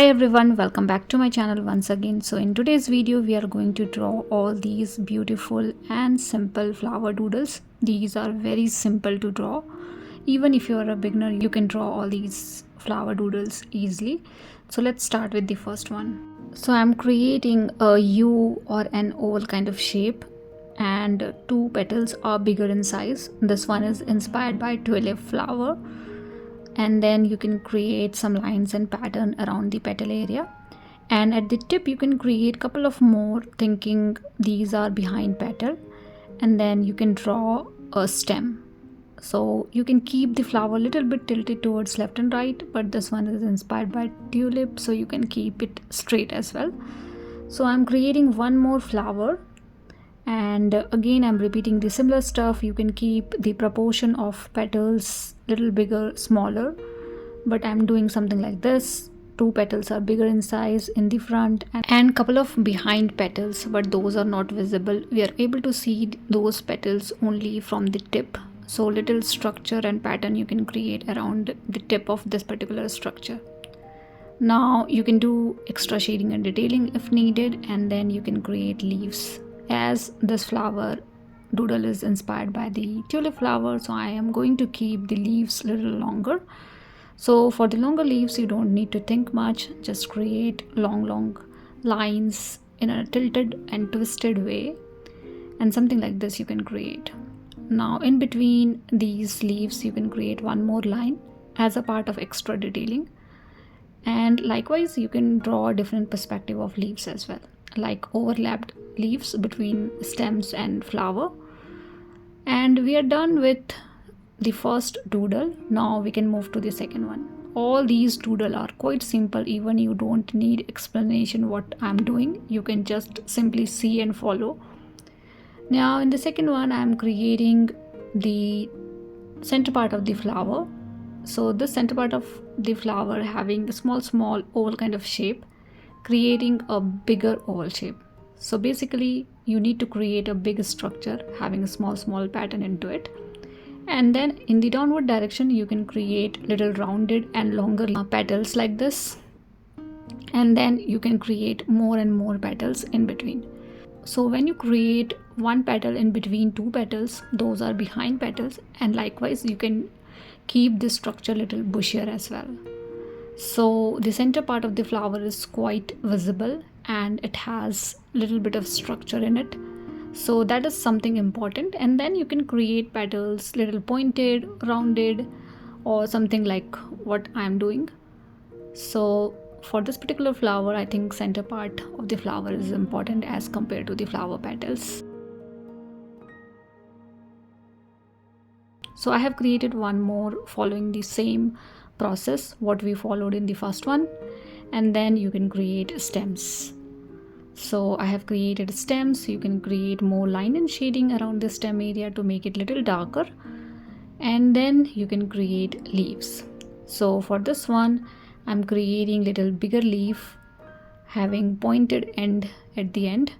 everyone, welcome back to my channel once again. So in today's video we are going to draw all these beautiful and simple flower doodles. These are very simple to draw. Even if you are a beginner, you can draw all these flower doodles easily. So let's start with the first one. So I'm creating a U or an oval kind of shape, and two petals are bigger in size. This one is inspired by tulip flower, and then you can create some lines and pattern around the petal area, and at the tip you can create couple of more, thinking these are behind petal, and then you can draw a stem. So you can keep the flower a little bit tilted towards left and right, but this one is inspired by tulip, so you can keep it straight as well. So I'm creating one more flower, and again I'm repeating the similar stuff. You can keep the proportion of petals little bigger, smaller, but I'm doing something like this. Two petals are bigger in size in the front, and couple of behind petals, but those are not visible. We are able to see those petals only from the tip. So little structure and pattern you can create around the tip of this particular structure. Now you can do extra shading and detailing if needed, and then you can create leaves. As this flower doodle is inspired by the tulip flower, so I am going to keep the leaves a little longer. So for the longer leaves you don't need to think much, just create long lines in a tilted and twisted way, and something like this you can create. Now in between these leaves you can create one more line as a part of extra detailing, and likewise you can draw a different perspective of leaves as well, like overlapped leaves between stems and flower. And we are done with the first doodle. Now we can move to the second one. All these doodle are quite simple, even you don't need explanation what I'm doing. You can just simply see and follow. Now in the second one I'm creating the center part of the flower. So the center part of the flower having a small oval kind of shape, creating a bigger oval shape. So basically you need to create a big structure having a small pattern into it, and then in the downward direction you can create little rounded and longer petals like this, and then you can create more and more petals in between. So when you create one petal in between two petals, those are behind petals, and likewise you can keep this structure little bushier as well. So the center part of the flower is quite visible and it has little bit of structure in it, so that is something important. And then you can create petals little pointed, rounded, or something like what I'm doing. So for this particular flower I think center part of the flower is important as compared to the flower petals. So I have created one more following the same process what we followed in the first one, and then you can create stems. So I have created stems. You can create more line and shading around the stem area to make it little darker, and then you can create leaves. So for this one I'm creating little bigger leaf having pointed end at the end,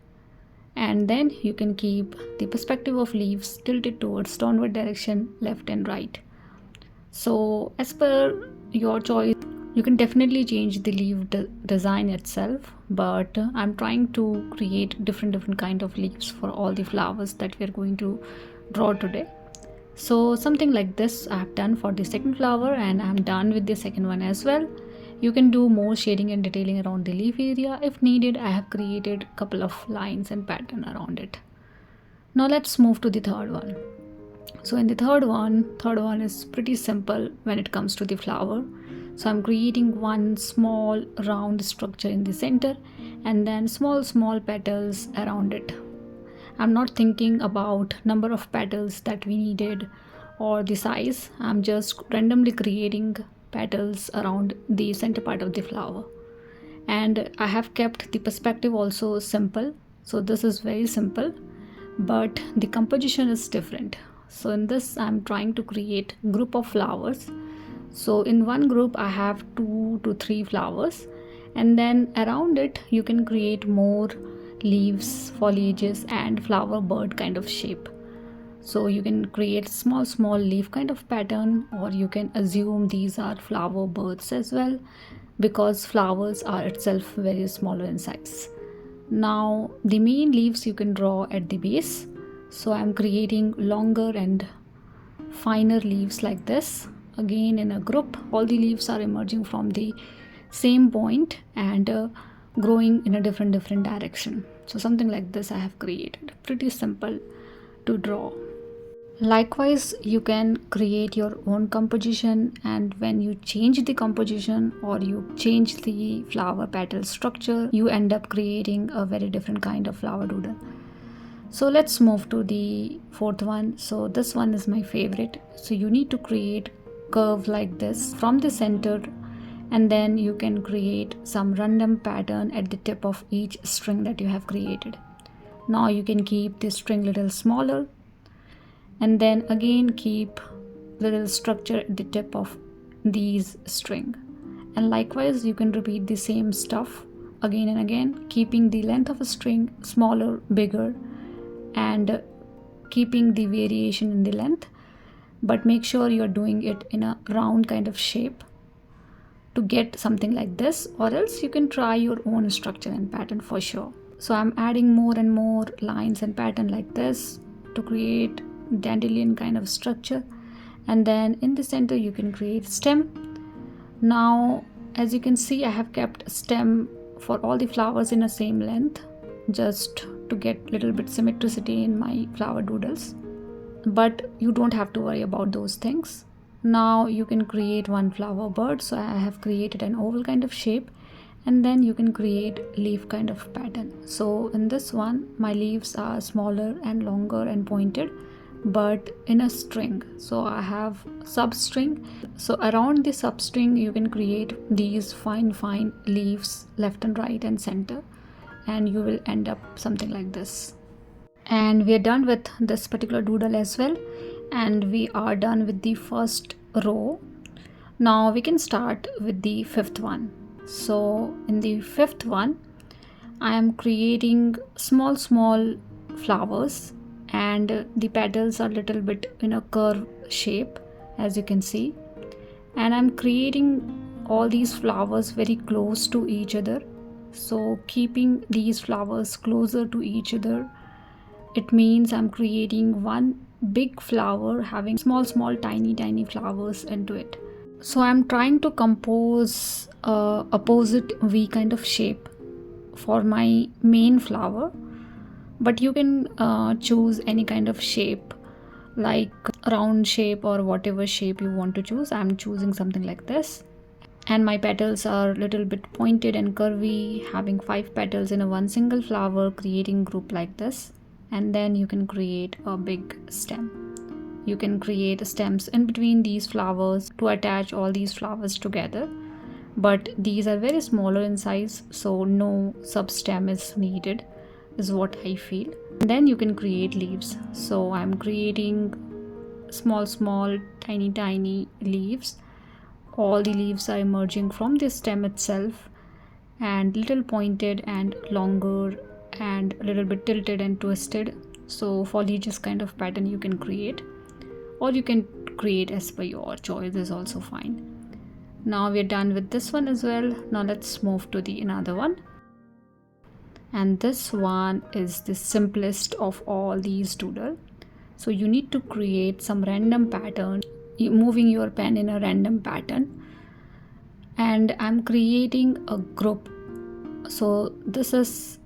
and then you can keep the perspective of leaves tilted towards downward direction, left and right. So as per your choice, you can definitely change the leaf design itself, but I'm trying to create different kind of leaves for all the flowers that we are going to draw today. So something like this I have done for the second flower, and I'm done with the second one as well. You can do more shading and detailing around the leaf area if needed. I have created a couple of lines and pattern around it. Now let's move to the third one. So in the third one is pretty simple when it comes to the flower. So I'm creating one small round structure in the center, and then small petals around it. I'm not thinking about number of petals that we needed or the size. I'm just randomly creating petals around the center part of the flower, and I have kept the perspective also simple. So this is very simple, but the composition is different. So in this I'm trying to create group of flowers. So in one group I have 2 to 3 flowers, and then around it you can create more leaves, foliages and flower bird kind of shape. So you can create small leaf kind of pattern, or you can assume these are flower birds as well. because flowers are itself very smaller in size. Now the main leaves you can draw at the base. So I'm creating longer and finer leaves like this. Again in a group, all the leaves are emerging from the same point and growing in a different direction. So something like this I have created. Pretty simple to draw. Likewise, you can create your own composition, and when you change the composition or you change the flower petal structure, you end up creating a very different kind of flower doodle. So let's move to the fourth one. So this one is my favorite. So you need to create curve like this from the center, and then you can create some random pattern at the tip of each string that you have created. Now you can keep the string little smaller, and then again keep little structure at the tip of these string, and likewise you can repeat the same stuff again and again, keeping the length of a string smaller, bigger, and keeping the variation in the length, but make sure you're doing it in a round kind of shape to get something like this, or else you can try your own structure and pattern for sure. So I'm adding more and more lines and pattern like this to create dandelion kind of structure, and then in the center you can create stem. Now as you can see, I have kept stem for all the flowers in the same length, just to get little bit symmetricity in my flower doodles, but you don't have to worry about those things. Now you can create one flower bird. So I have created an oval kind of shape, and then you can create leaf kind of pattern. So in this one, my leaves are smaller and longer and pointed, but in a string. So I have substring. So around the substring you can create these fine leaves left and right and center, and you will end up something like this. And we are done with this particular doodle as well, and we are done with the first row. Now we can start with the fifth one. So in the fifth one, I am creating small flowers, and the petals are little bit in a curve shape, as you can see, and I'm creating all these flowers very close to each other. So keeping these flowers closer to each other, it means I'm creating one big flower having small tiny flowers into it. So I'm trying to compose a opposite V kind of shape for my main flower, but you can choose any kind of shape, like round shape or whatever shape you want to choose. I'm choosing something like this, and my petals are little bit pointed and curvy, having 5 petals in a one single flower, creating group like this. And then you can create a big stem. You can create stems in between these flowers to attach all these flowers together, but these are very smaller in size, so no sub stem is needed, is what I feel. And then you can create leaves. So I'm creating small tiny leaves. All the leaves are emerging from the stem itself, and little pointed and longer and a little bit tilted and twisted. So foliages kind of pattern you can create, or you can create as per your choice, is also fine. Now we're done with this one as well. Now let's move to the another one, and this one is the simplest of all these doodle. So you need to create some random pattern, moving your pen in a random pattern, and I'm creating a group. So this is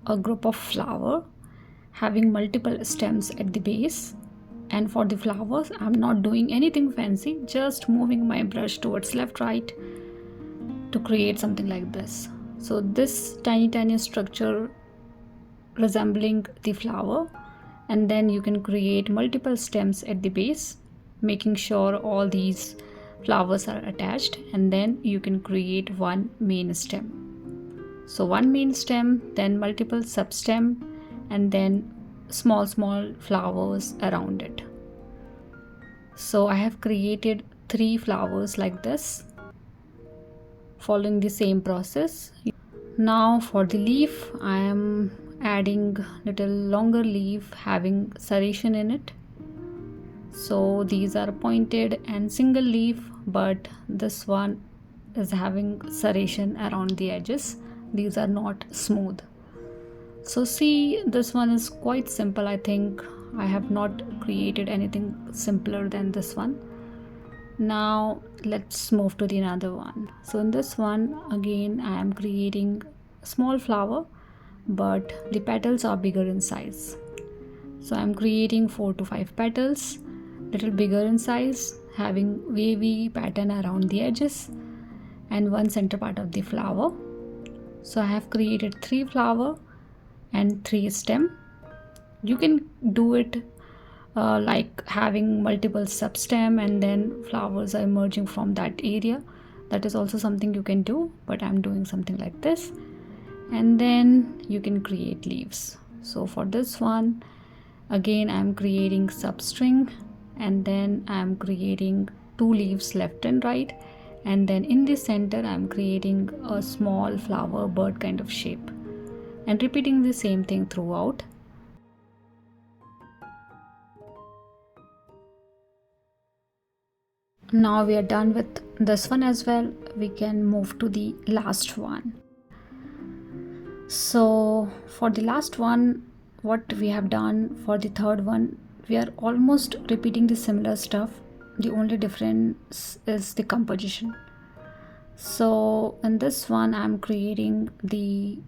a group of flower having multiple stems at the base, and for the flowers I'm not doing anything fancy, just moving my brush towards left right to create something like this. So this tiny structure resembling the flower, and then you can create multiple stems at the base, making sure all these flowers are attached, and then you can create one main stem. So one main stem, then multiple sub stem, and then small flowers around it. So I have created 3 flowers like this, following the same process. Now for the leaf, I am adding little longer leaf having serration in it. So these are pointed and single leaf, but this one is having serration around the edges. These are not smooth. So see, this one is quite simple. I think I have not created anything simpler than this one. Now let's move to the another one. So in this one again I am creating a small flower, but the petals are bigger in size. So I'm creating 4 to 5 petals, little bigger in size, having wavy pattern around the edges and one center part of the flower. So I have created 3 flower and 3 stem. You can do it like having multiple substem and then flowers are emerging from that area. That is also something you can do, but I'm doing something like this. And then you can create leaves. So for this one again I'm creating substring, and then I'm creating 2 leaves left and right, and then in the center I'm creating a small flower bird kind of shape, and repeating the same thing throughout. Now we are done with this one as well. We can move to the last one. So for the last one, what we have done for the third one, we are almost repeating the similar stuff. The only difference is the composition. So in this one I'm creating the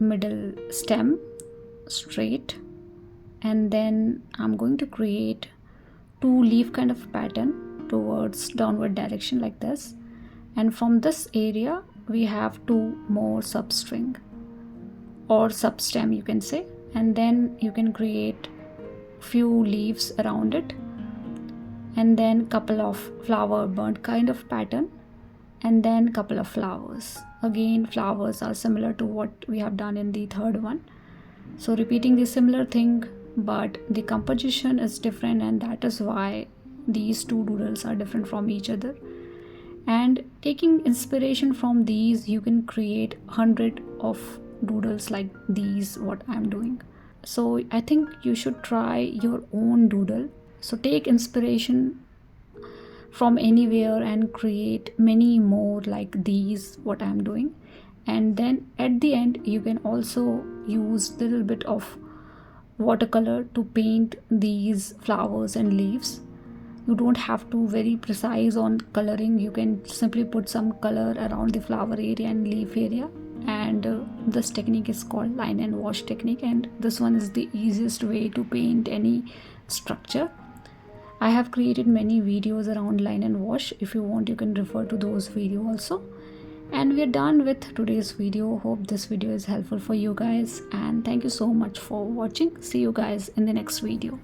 middle stem straight, and then I'm going to create 2 leaf kind of pattern towards downward direction like this, and from this area we have 2 more substring or substem you can say, and then you can create few leaves around it, and then couple of flower burnt kind of pattern, and then couple of flowers. Again flowers are similar to what we have done in the third one, so repeating the similar thing, but the composition is different, and that is why these 2 doodles are different from each other. And taking inspiration from these, you can create 100 of doodles like these what I'm doing. So I think you should try your own doodle. So take inspiration from anywhere and create many more like these what I'm doing, and then at the end you can also use little bit of watercolor to paint these flowers and leaves. You don't have to very precise on coloring. You can simply put some color around the flower area and leaf area, and this technique is called line and wash technique, and this one is the easiest way to paint any structure. I have created many videos around line and wash. If you want, you can refer to those videos also. And we are done with today's video. Hope this video is helpful for you guys, and thank you so much for watching. See you guys in the next video.